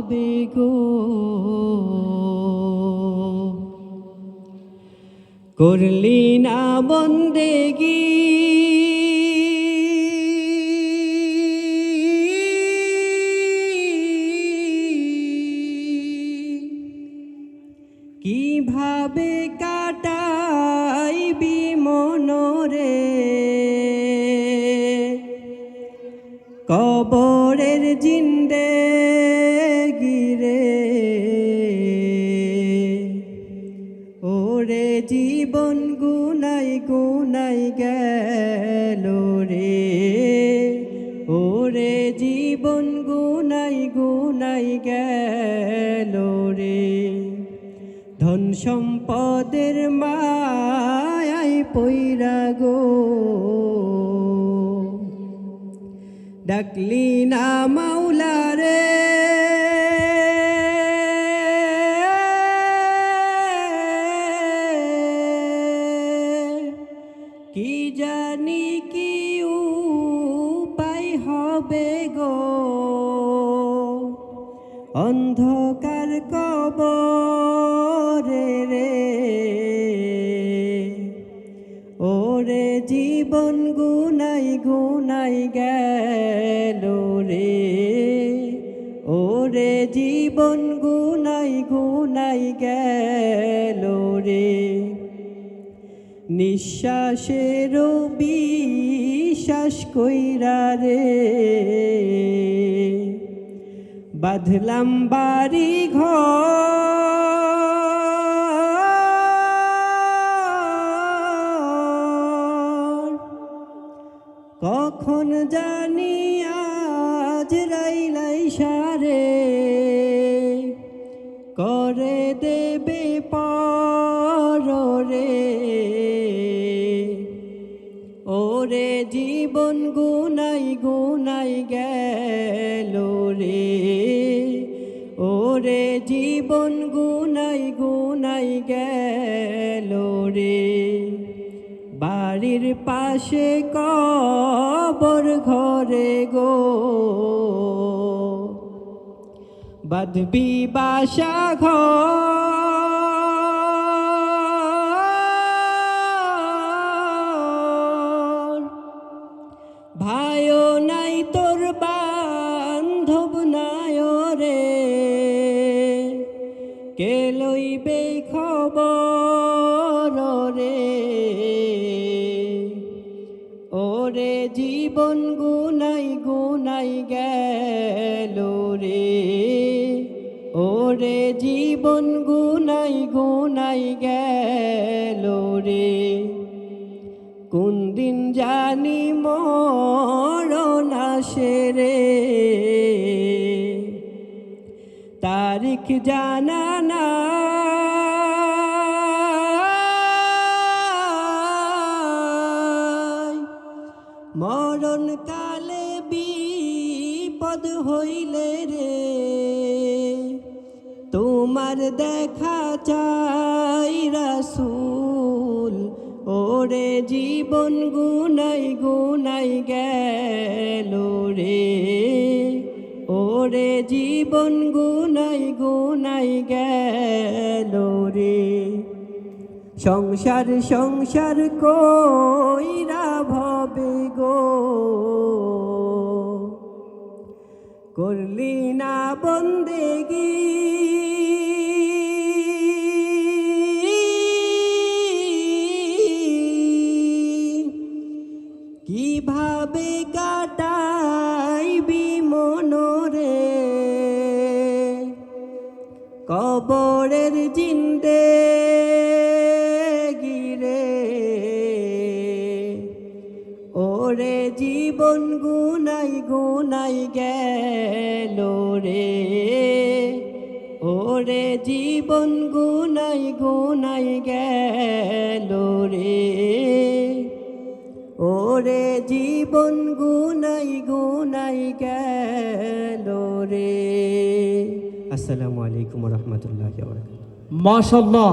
হবে গো। করলি না বন্দেগি কিভাবে কাটাইবি মনরে, কবরের জিন্দেগি রে। ওরে জীবন গুনাই গুনাই গেল রে, ওরে জীবন গুনাই গুনাই গেল রে। ধন সম্পদের মায়ায় পইরা গো, ডাকলি না মাওলা রে। কি জানি কি উপায় হবে গো, অন্ধকার কবরে রে। ওরে জীবন গুনাই গুনাই গেল রে, ওরে জীবন গুনাই গুনাই গেল রে। নিঃশ্বাসের বিশ্বাস কইরা রে, বাঁধলাম বাড়ি ঘর। কখন জানি আজরাইল আইসারে, করে দেবে পররে। ওরে জীবন গুনাই গুনাই গেল রে, ওরে জীবন গুনাই গুনাই গেল রে। বাড়ির পাশে কবর ঘরে গো, বাঁধবি বাসা ঘর। ভাইও নাই তোর বান্ধব নাই রে, কে লইবে খবর রে। ওরে জীবন গুনাই গুনাই গেল রে, ওরে জীবন গুনাই গুনাই গেল রে। কোন দিন জানি মরণ আসে রে, তারিখ জানা নাই। মরণ কালে বিপদ হইলে রে, তোমার দেখা চাই রাসূল। ওরে জীবন গুনাই গুনাই গেল রে, ওরে জীবন গুনাই গুনাই গেল রে। সংসার সংসার কইরা ভবে গো, করলি না বন্দেগি। কিভাবে কাটাইবি মনরে, কবরের জিন্দেগি রে। ওরে জীবন গুনাই গুনাই গেল রে, ওরে জীবন গুনাই গুনাই গেল রে। ওরে জীবন গুনাই গুনাই গেল রে। আসসালামু আলাইকুম ওয়া রাহমাতুল্লাহি ওয়া বারাকাতুহু। মাশাআল্লাহ।